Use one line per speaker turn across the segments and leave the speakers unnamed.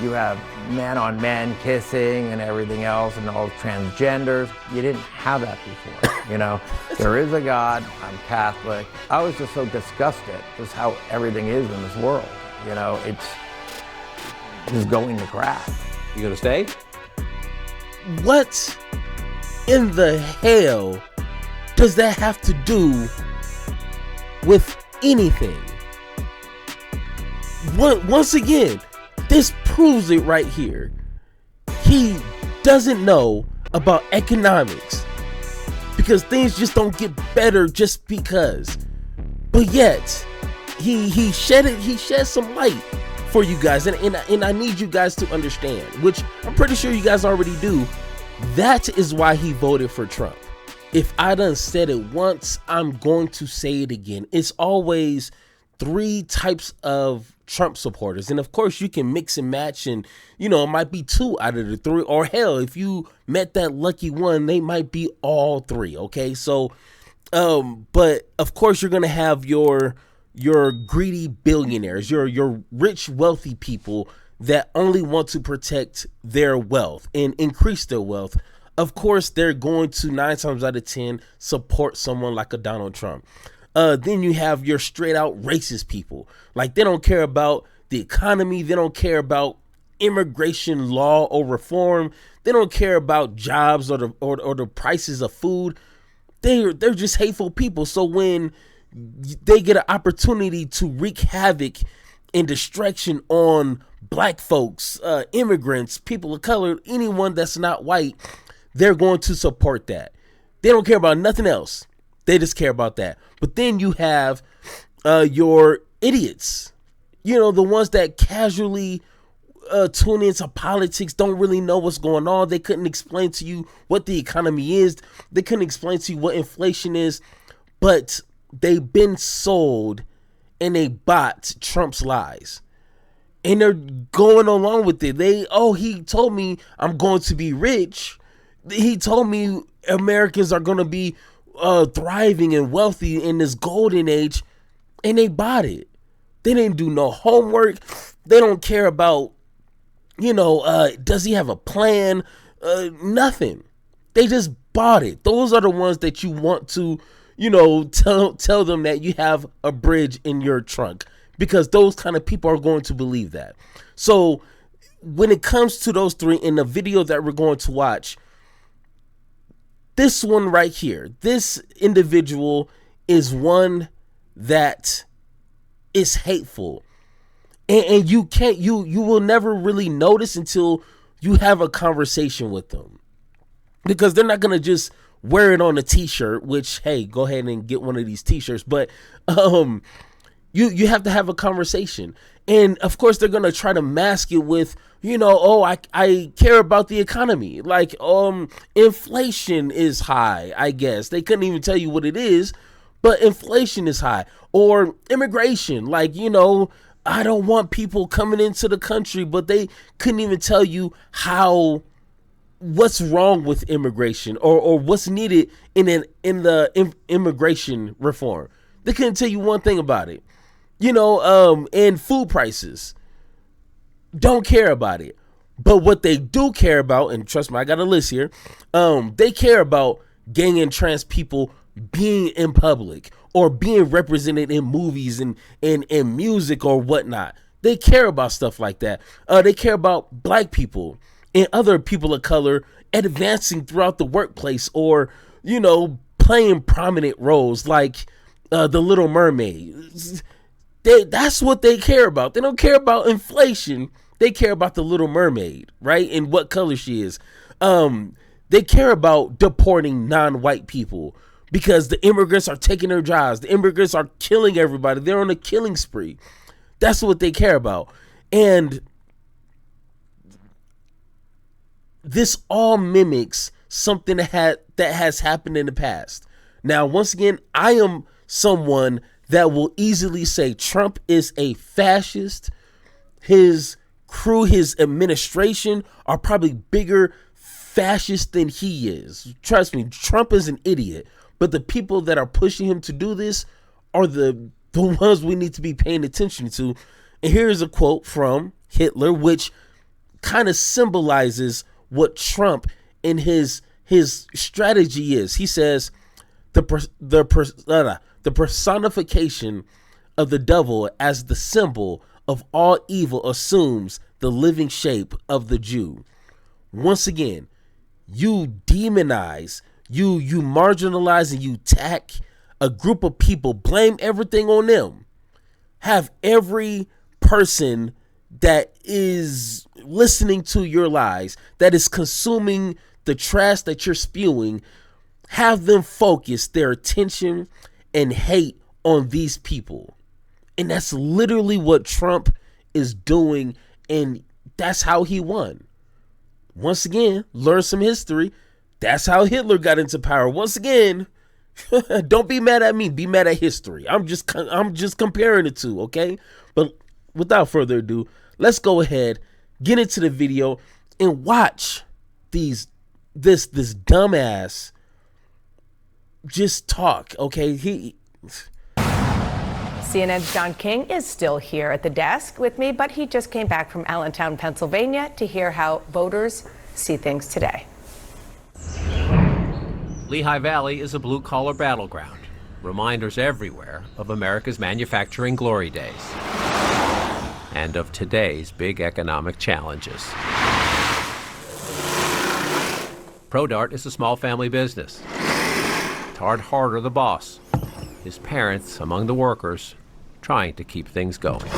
You have men on men kissing and everything else and all transgenders. You didn't have that before, you know? There is a God, I'm Catholic. I was just so disgusted just how everything is in this world, you know? It's just going to crap.
You gonna stay?
What in the hell does that have to do with anything? Once again, this proves it right here. He doesn't know about economics because things just don't get better just because. But yet, he shed some light for you guys, and I need you guys to understand, which I'm pretty sure you guys already do. That is why he voted for Trump. If I done said it once, I'm going to say it again. It's always three types of Trump supporters, and of course you can mix and match, and you know, it might be two out of the three, or hell, if you met that lucky one, they might be all three. Okay, so but of course you're gonna have your greedy billionaires, your rich wealthy people that only want to protect their wealth and increase their wealth. Of course they're going to 9 times out of 10 support someone like a Donald Trump. Then you have your straight out racist people. Like, they don't care about the economy. They don't care about immigration law or reform. They don't care about jobs or the prices of food. They're just hateful people. So when they get an opportunity to wreak havoc and destruction on black folks, immigrants, people of color, anyone that's not white, they're going to support that. They don't care about nothing else. They just care about that. But then you have your idiots, you know, the ones that casually tune into politics, don't really know what's going on. They couldn't explain to you what the economy is. They couldn't explain to you what inflation is. But they've been sold and they bought Trump's lies. And they're going along with it. He told me I'm going to be rich. He told me Americans are going to be thriving and wealthy in this golden age, and they bought it. They didn't do no homework. They don't care about, does he have a plan? Nothing. They just bought it. Those are the ones that you want to, tell them that you have a bridge in your trunk, because those kind of people are going to believe that. So when it comes to those three in the video that we're going to watch, this one right here, this individual is one that is hateful, and you will never really notice until you have a conversation with them, because they're not going to just wear it on a t-shirt, which, hey, go ahead and get one of these t-shirts. But you have to have a conversation. And of course they're going to try to mask it with, I care about the economy. Like, inflation is high, I guess. They couldn't even tell you what it is, but inflation is high. Or immigration, like, I don't want people coming into the country, but they couldn't even tell you what's wrong with immigration or what's needed in the immigration reform. They couldn't tell you one thing about it. And food prices, don't care about it. But what they do care about, and trust me, I got a list here. They care about gay and trans people being in public or being represented in movies and music or whatnot. They care about stuff like that. They care about black people and other people of color advancing throughout the workplace, or, playing prominent roles like The Little Mermaid. That's what they care about. They don't care about inflation. They care about The Little Mermaid, right? And what color she is. They care about deporting non-white people because the immigrants are taking their jobs. The immigrants are killing everybody. They're on a killing spree. That's what they care about. And this all mimics something that has happened in the past. Now, once again, I am someone that will easily say Trump is a fascist. His crew, his administration are probably bigger fascists than he is. Trust me, Trump is an idiot. But the people that are pushing him to do this are the ones we need to be paying attention to. And here's a quote from Hitler, which kind of symbolizes what Trump in his strategy is. He says the personification of the devil as the symbol of all evil assumes the living shape of the Jew. Once again, you demonize, you marginalize, and you attack a group of people, blame everything on them. Have every person that is listening to your lies, that is consuming the trash that you're spewing, have them focus their attention and hate on these people. And that's literally what Trump is doing, and that's how he won. Once again, learn some history. That's how Hitler got into power. Once again, don't be mad at me. Be mad at history. I'm just comparing the two, okay? But without further ado, let's go ahead, get into the video, and watch this dumbass just talk, okay?
CNN's John King is still here at the desk with me, but he just came back from Allentown, Pennsylvania to hear how voters see things today.
Lehigh Valley is a blue-collar battleground. Reminders everywhere of America's manufacturing glory days and of today's big economic challenges. ProDart is a small family business. Todd Harder, the boss. His parents among the workers, trying to keep things going.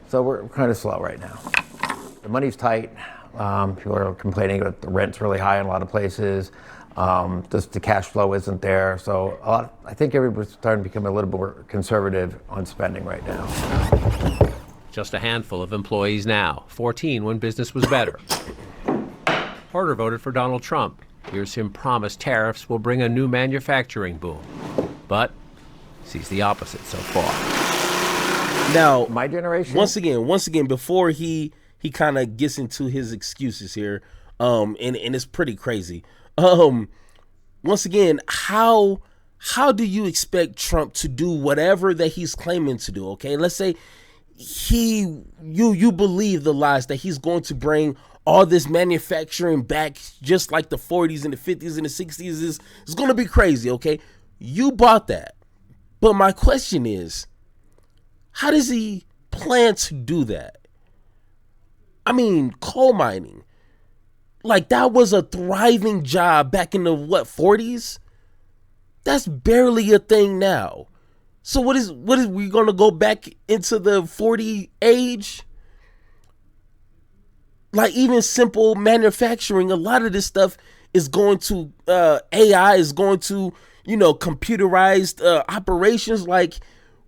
So we're kind of slow right now. The money's tight. People are complaining that the rent's really high in a lot of places. Just the cash flow isn't there. So I think everybody's starting to become a little bit more conservative on spending right now.
Just a handful of employees now, 14 when business was better. Harder voted for Donald Trump. Hears him promise tariffs will bring a new manufacturing boom. But sees the opposite so far.
Now,
my generation.
Once again, before he kind of gets into his excuses here, and it's pretty crazy. Once again, how do you expect Trump to do whatever that he's claiming to do? Okay, let's say you believe the lies that he's going to bring all this manufacturing back, just like the 40s and the 50s and the 60s is going to be crazy. Okay, you bought that, but my question is, how does he plan to do that? I mean, coal mining, like that was a thriving job back in the 40s? That's barely a thing now. So what is we gonna go back into the 40 age? Like even simple manufacturing, a lot of this stuff is going to AI is going to, computerized operations. Like,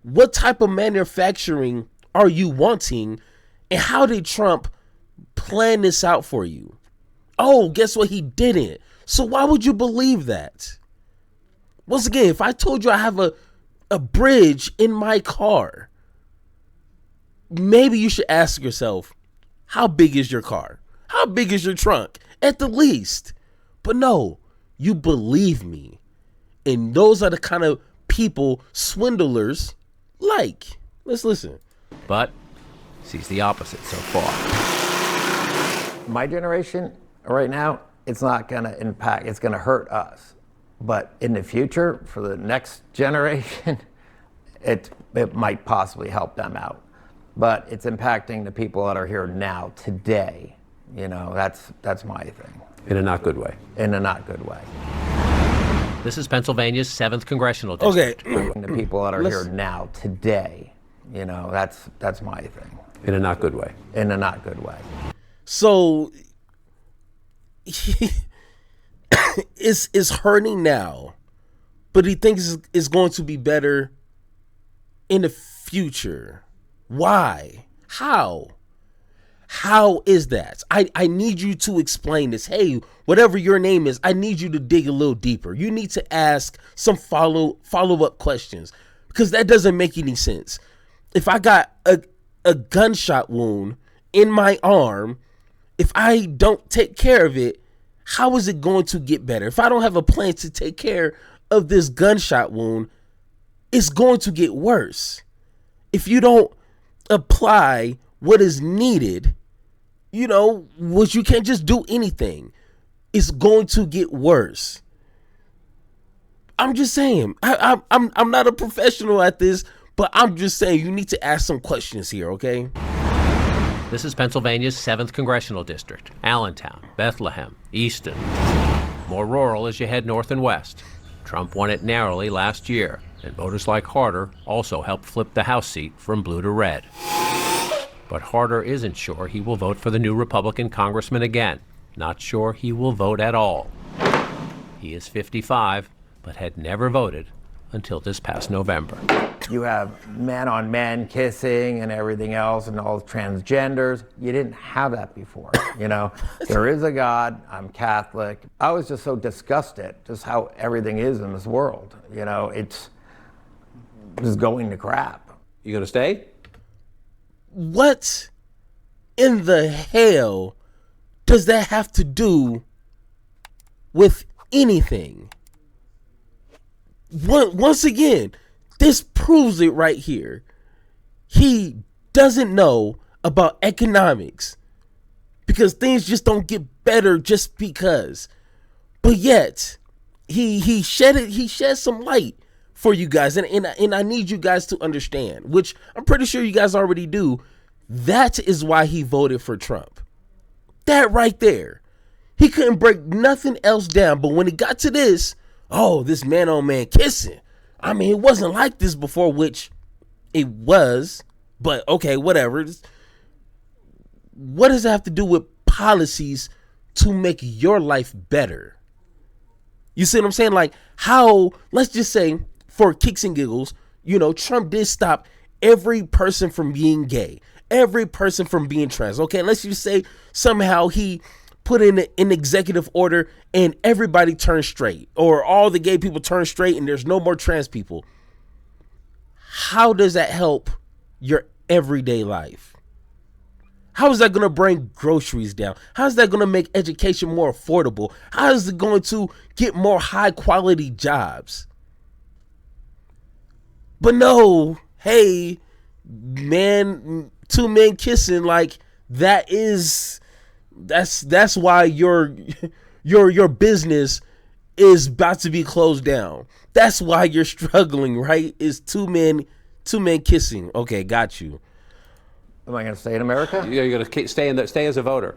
what type of manufacturing are you wanting, and how did Trump plan this out for you? Oh, guess what? He didn't. So why would you believe that? Once again, if I told you I have a bridge in my car, maybe you should ask yourself, how big is your car? How big is your trunk? At the least. But no, you believe me. And those are the kind of people swindlers like. Let's listen.
But sees the opposite so far.
My generation right now, it's not going to impact, it's going to hurt us. But in the future, for the next generation, it might possibly help them out. But it's impacting the people that are here now, today. That's my thing.
In a not good way.
In a not good way.
This is Pennsylvania's 7th congressional district.
Okay.
The people that are here now, today. That's my thing.
In a not good way.
In a not good way.
So it's hurting now, but he thinks it's going to be better in the future. Why? How is that? I need you to explain this. Hey, whatever your name is, I need you to dig a little deeper. You need to ask some follow-up questions, because that doesn't make any sense. If I got a gunshot wound in my arm, if I don't take care of it, how is it going to get better? If I don't have a plan to take care of this gunshot wound, it's going to get worse. If you don't apply what is needed, which you can't just do anything. It's going to get worse. I'm just saying, I'm not a professional at this, but I'm just saying you need to ask some questions here, okay?
This is Pennsylvania's 7th Congressional District, Allentown, Bethlehem, Easton. More rural as you head north and west. Trump won it narrowly last year, and voters like Harder also helped flip the House seat from blue to red. But Harder isn't sure he will vote for the new Republican congressman again. Not sure he will vote at all. He is 55, but had never voted until this past November.
You have men on men kissing and everything else and all transgenders. You didn't have that before, There is a God, I'm Catholic. I was just so disgusted just how everything is in this world. It's just going to crap.
You gonna stay?
What in the hell does that have to do with anything? Once again, this proves it right here. He doesn't know about economics because things just don't get better just because. But yet, he shed some light for you guys, and I need you guys to understand, which I'm pretty sure you guys already do. That is why he voted for Trump. That right there. He couldn't break nothing else down, but when it got to this, this man on man kissing. I mean, it wasn't like this before, which it was, but okay, whatever. What does it have to do with policies to make your life better? You see what I'm saying? Like how, let's just say for kicks and giggles, Trump did stop every person from being gay, every person from being trans. Okay, let's just say somehow he put in an executive order and everybody turned straight, or all the gay people turn straight and there's no more trans people. How does that help your everyday life? How is that going to bring groceries down? How is that going to make education more affordable? How is it going to get more high quality jobs? But no, hey, man, two men kissing, like that's why your business is about to be closed down. That's why you're struggling, right? Is two men kissing. Okay, got you.
Am I going to stay in America?
You're going to stay as a voter.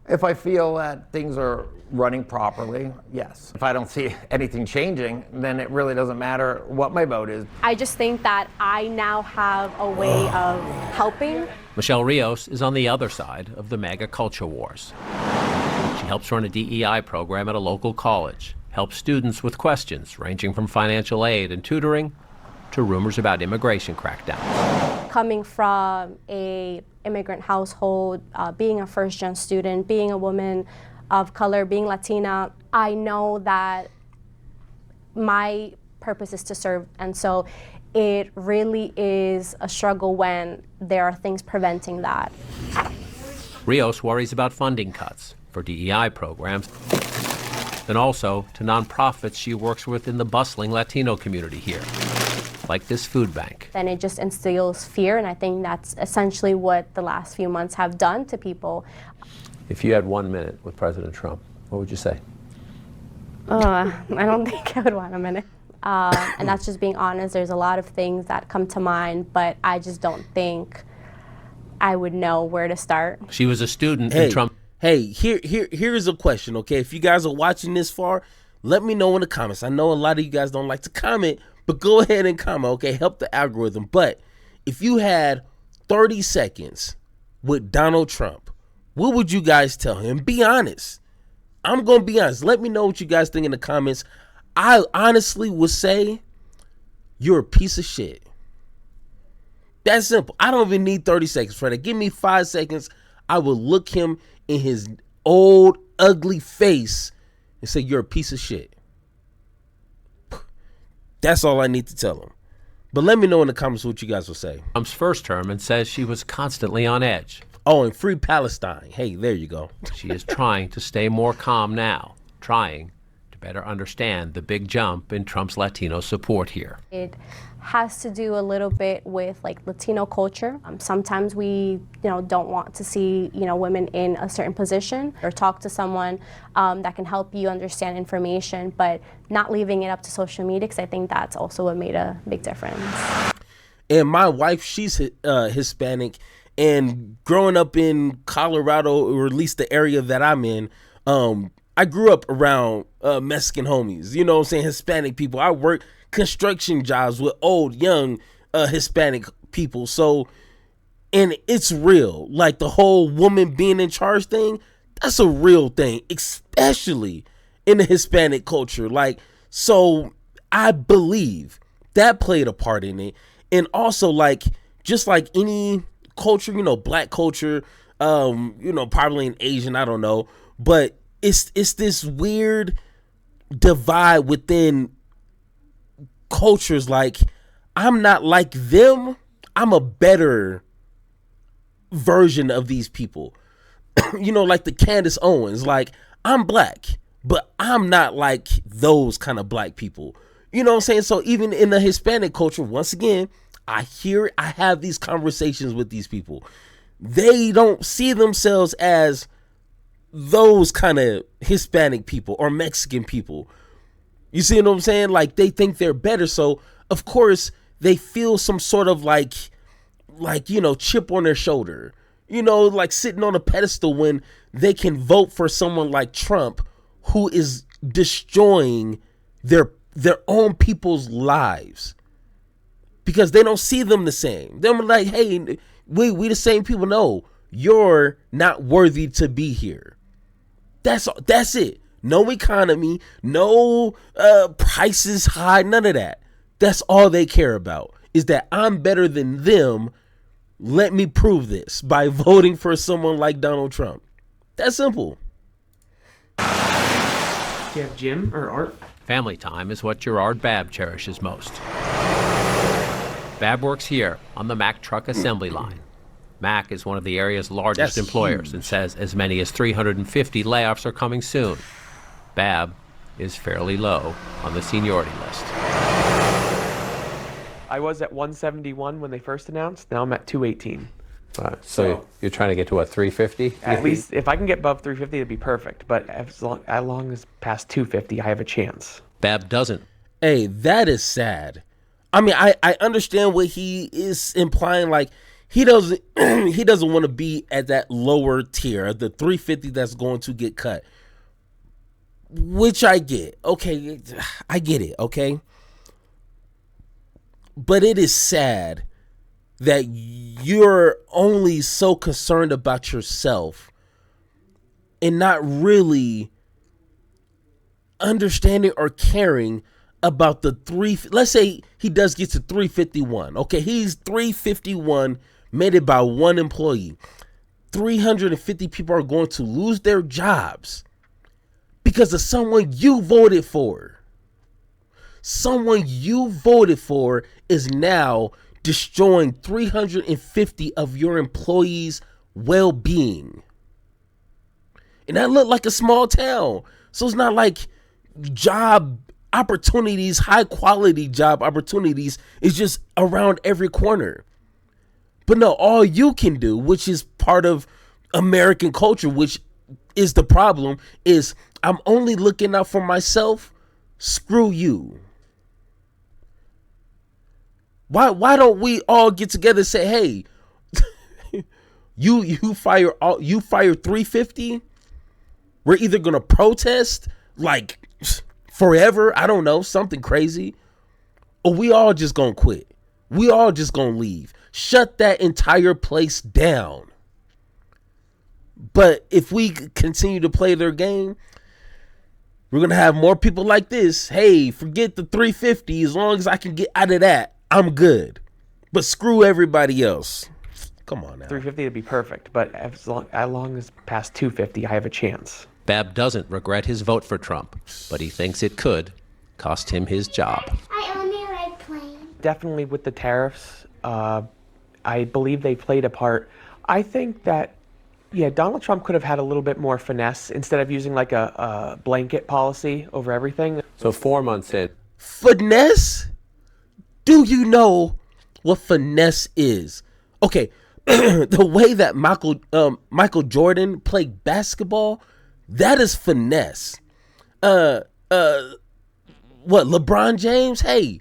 If I feel that things are running properly, yes. If I don't see anything changing, then it really doesn't matter what my vote is.
I just think that I now have a way of helping.
Michelle Rios is on the other side of the MAGA culture wars. She helps run a DEI program at a local college, helps students with questions ranging from financial aid and tutoring to rumors about immigration crackdowns.
Coming from a immigrant household, being a first-gen student, being a woman of color, being Latina, I know that my purpose is to serve, and so it really is a struggle when there are things preventing that.
Rios worries about funding cuts for DEI programs and also to nonprofits she works with in the bustling Latino community here, like this food bank.
Then it just instills fear, and I think that's essentially what the last few months have done to people.
If you had 1 minute with President Trump, what would you say?
I don't think I would want a minute. And that's just being honest. There's a lot of things that come to mind, but I just don't think I would know where to start.
She was a student in Trump.
Hey, here's a question, okay? If you guys are watching this far, let me know in the comments. I know a lot of you guys don't like to comment, but go ahead and comment, okay? Help the algorithm. But if you had 30 seconds with Donald Trump, what would you guys tell him? Be honest. I'm going to be honest. Let me know what you guys think in the comments. I honestly would say you're a piece of shit. That's simple. I don't even need 30 seconds for that. Give me 5 seconds. I will look him in his old, ugly face and say, you're a piece of shit. That's all I need to tell him. But let me know in the comments what you guys will say.
Trump's first term and says she was constantly on edge.
Oh, and free Palestine. Hey, there you go.
She is trying to stay more calm now, trying to better understand the big jump in Trump's Latino support here.
It has to do a little bit with like Latino culture. Sometimes we, don't want to see, women in a certain position or talk to someone that can help you understand information, but not leaving it up to social media, because I think that's also what made a big difference.
And my wife, she's Hispanic, and growing up in Colorado, or at least the area that I'm in, I grew up around Mexican homies, you know what I'm saying, Hispanic people. I worked construction jobs with old, young Hispanic people. So, and it's real. Like the whole woman being in charge thing, that's a real thing, especially in the Hispanic culture. Like, so I believe that played a part in it. And also, like, just like any culture, black culture, probably an Asian, I don't know, but it's this weird divide within cultures. Like, I'm not like them. I'm a better version of these people. Like the Candace Owens. Like, I'm black, but I'm not like those kind of black people. You know what I'm saying? So even in the Hispanic culture, once again, I have these conversations with these people. They don't see themselves as those kind of Hispanic people or Mexican people. You see what I'm saying? Like, they think they're better. So of course they feel some sort of like, chip on their shoulder, like sitting on a pedestal when they can vote for someone like Trump, who is destroying their own people's lives because they don't see them the same. They're like, hey, we the same people. No, you're not worthy to be here. That's it. No economy, no prices high, none of that. That's all they care about, is that I'm better than them. Let me prove this by voting for someone like Donald Trump. That's simple.
Do you have gym or art?
Family time is what Gerard Babb cherishes most. Babb works here on the Mack truck assembly line. Mack is one of the area's largest employers and says as many as 350 layoffs are coming soon. Babb is fairly low on the seniority list.
I was at 171 when they first announced. Now I'm at 218.
So you're trying to get to what, 350?
At least if I can get above 350, it'd be perfect. But as long as past 250, I have a chance.
Babb doesn't.
Hey, that is sad. I mean, I understand what he is implying. Like, he doesn't want to be at that lower tier, the 350 that's going to get cut, which I get. Okay, I get it. Okay, but it is sad that you're only so concerned about yourself and not really understanding or caring about the let's say he does get to 351. Okay, he's 351, made it by one employee. 350 people are going to lose their jobs because of someone you voted for. Someone you voted for is now destroying 350 of your employees' well-being. And that looked like a small town. So it's not like job opportunities, high quality job opportunities is just around every corner. But no, all you can do, which is part of American culture, which is the problem, is I'm only looking out for myself. Screw you. Why don't we all get together and say, hey, you fire 350? We're either gonna protest like forever, I don't know, something crazy, or we all just gonna quit. We all just gonna leave. Shut that entire place down. But if we continue to play their game, we're gonna have more people like this. Hey, forget the 350. As long as I can get out of that, I'm good. But screw everybody else. Come on now.
350 would be perfect, but as long as past 250, I have a chance.
Babb doesn't regret his vote for Trump, but he thinks it could cost him his job.
I only like plain.
Definitely with the tariffs, I believe they played a part. I think that Yeah, Donald Trump could have had a little bit more finesse instead of using like a blanket policy over everything.
So 4 months in,
Finesse? Do you know what finesse is? Okay, the way that Michael Jordan played basketball, that is finesse. What, LeBron James? Hey,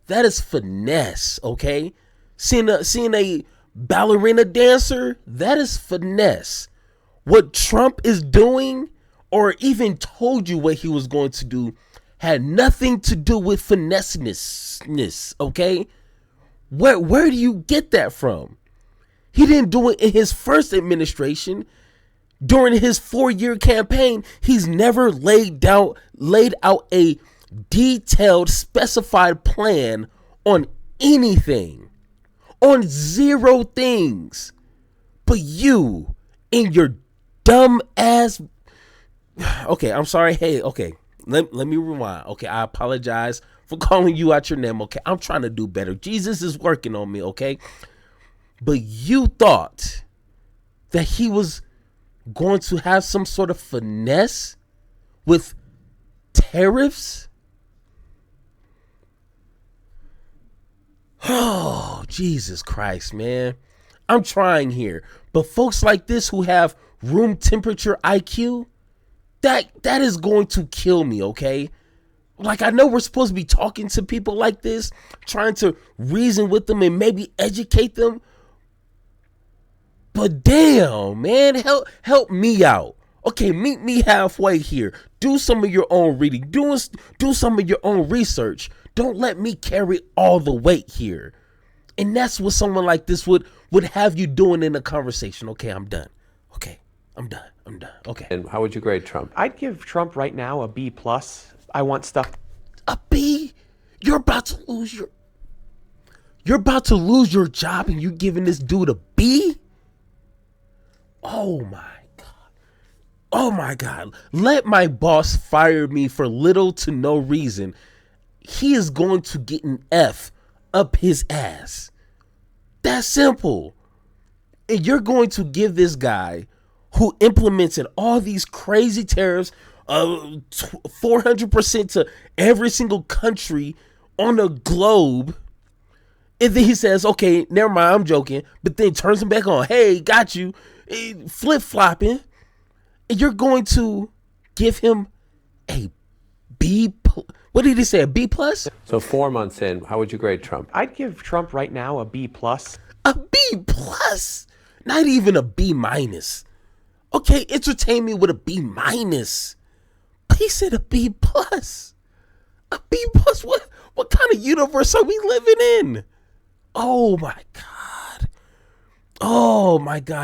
that is finesse, okay? Seeing a ballerina dancer, that is finesse. What Trump is doing, or even told you what he was going to do, had nothing to do with finesse-ness, okay? Where do you get that from? He didn't do it in his first administration. During his 4-year campaign, he's never laid out a detailed, specified plan on anything, on zero things. But you, in your dumb ass, okay, I'm sorry. Hey, okay, let me rewind. Okay, I apologize for calling you out your name. Okay, I'm trying to do better. Jesus is working on me. Okay, but you thought that he was going to have some sort of finesse with tariffs? Oh, Jesus Christ, man. I'm trying here. But folks like this who have room temperature IQ, that is going to kill me, okay? Like, I know we're supposed to be talking to people like this, trying to reason with them and maybe educate them. But damn, man, help me out. Okay, meet me halfway here. Do some of your own reading. Do some of your own research. Don't let me carry all the weight here. And that's what someone like this would have you doing in a conversation. Okay, I'm done. Okay, I'm done. Okay.
and how would you grade Trump?
I'd give Trump right now a B+. I want stuff.
A B? You're about to lose your job and you giving this dude a B? Oh my God. Let my boss fire me for little to no reason. He is going to get an F up his ass. That's simple. And you're going to give this guy who implemented all these crazy tariffs, 400% to every single country on the globe. And then he says, okay, never mind, I'm joking. But then turns him back on. Hey, got you. Flip-flopping. And you're going to give him a B. What did he say? A B+?
So 4 months in, how would you grade Trump?
I'd give Trump right now a B+.
A B+? Not even a B-. Okay, entertain me with a B-. But he said a B+. A B+? What kind of universe are we living in? Oh my God.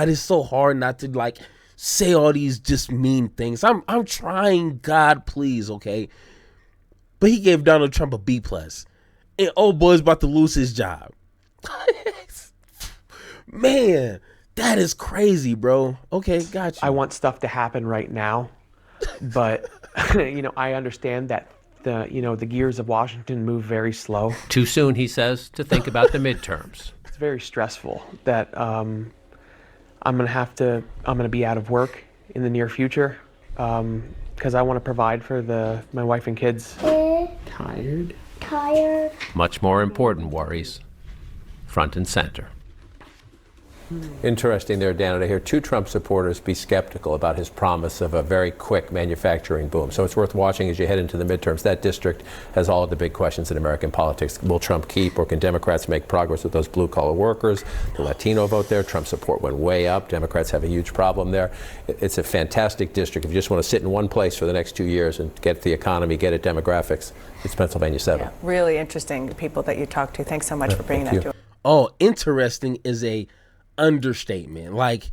It's so hard not to like say all these just mean things. I'm trying, God, please, okay? But he gave Donald Trump a B+. And old boy's about to lose his job. Man, that is crazy, bro. Okay, got you.
I want stuff to happen right now. But, I understand that the gears of Washington move very slow.
Too soon, he says, to think about the midterms.
It's very stressful that I'm going to be out of work in the near future because I want to provide for my wife and kids.
Tired.
Much more important worries front and center. Interesting there, Dan, to hear two Trump supporters be skeptical about his promise of a very quick manufacturing boom. So it's worth watching as you head into the midterms. That district has all of the big questions in American politics. Will Trump keep, or can Democrats make progress with those blue-collar workers? The Latino vote there, Trump support went way up. Democrats have a huge problem there. It's a fantastic district. If you just want to sit in one place for the next 2 years and get the economy, get at demographics, it's Pennsylvania 7.
Yeah, really interesting, the people that you talked to. Thanks so much for bringing that to us.
Oh, interesting is a understatement. Like,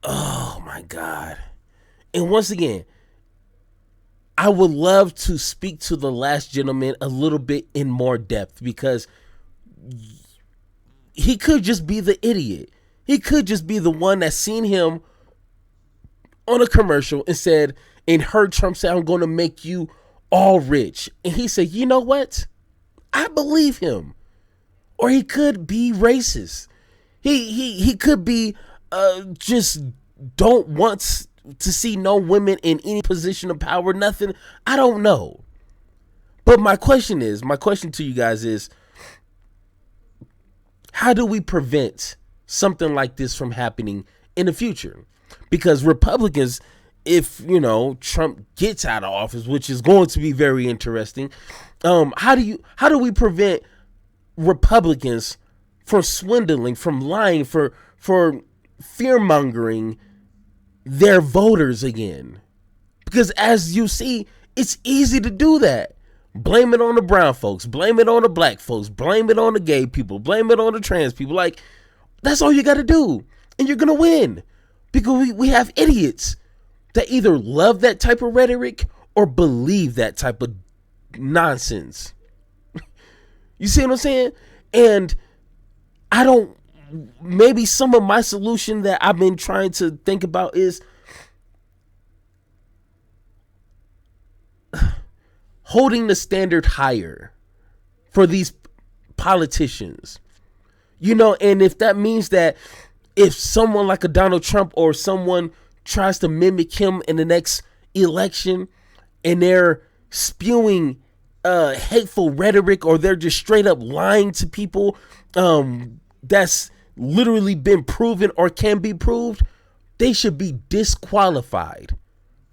oh my God. And once again, I would love to speak to the last gentleman a little bit in more depth, because he could just be the idiot. He could just be the one that seen him on a commercial and heard Trump say, I'm going to make you all rich. And he said, you know what? I believe him. Or he could be racist. He could be just don't want to see no women in any position of power, nothing. I don't know. But my question to you guys is, how do we prevent something like this from happening in the future? Because Republicans, if, Trump gets out of office, which is going to be very interesting, how do we prevent Republicans from swindling, from lying, for fear-mongering their voters again? Because as you see, it's easy to do that. Blame it on the brown folks, blame it on the black folks, blame it on the gay people, blame it on the trans people. Like, that's all you got to do, and you're going to win. Because we have idiots that either love that type of rhetoric or believe that type of nonsense. You see what I'm saying? And maybe some of my solution that I've been trying to think about is holding the standard higher for these politicians. And if that means that if someone like a Donald Trump or someone tries to mimic him in the next election and they're spewing hateful rhetoric, or they're just straight up lying to people, that's literally been proven or can be proved, they should be disqualified.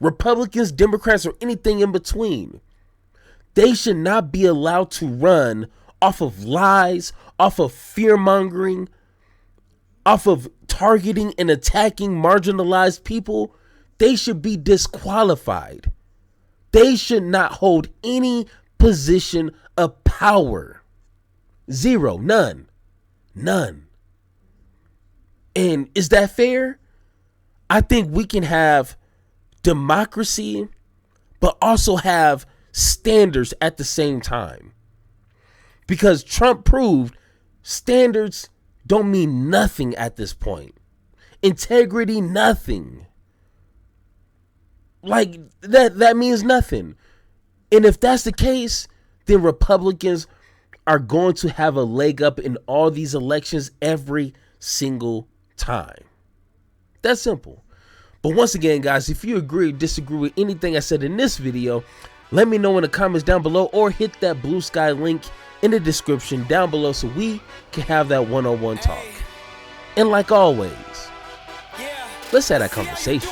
Republicans, Democrats, or anything in between. They should not be allowed to run off of lies, off of fear-mongering, off of targeting and attacking marginalized people. They should be disqualified. They should not hold any position of power. Zero. None. And is that fair? I think we can have democracy, but also have standards at the same time. Because Trump proved standards don't mean nothing at this point. Integrity, nothing. Like, that means nothing. And if that's the case, then Republicans are going to have a leg up in all these elections every single time. That's simple. But once again, guys, if you agree or disagree with anything I said in this video, let me know in the comments down below, or hit that Blue Sky link in the description down below so we can have that one-on-one talk. And like always, let's have that conversation.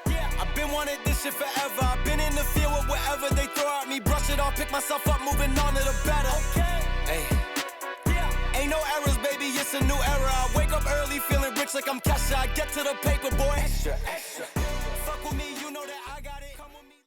I've been wanting this shit forever. I've been in the field with whatever they throw at me. Brush it off, pick myself up, moving on to the better. Ain't no errors, baby, it's a new era. I wake up early feeling rich like I'm Kesha. I get to the paper, boy. Extra.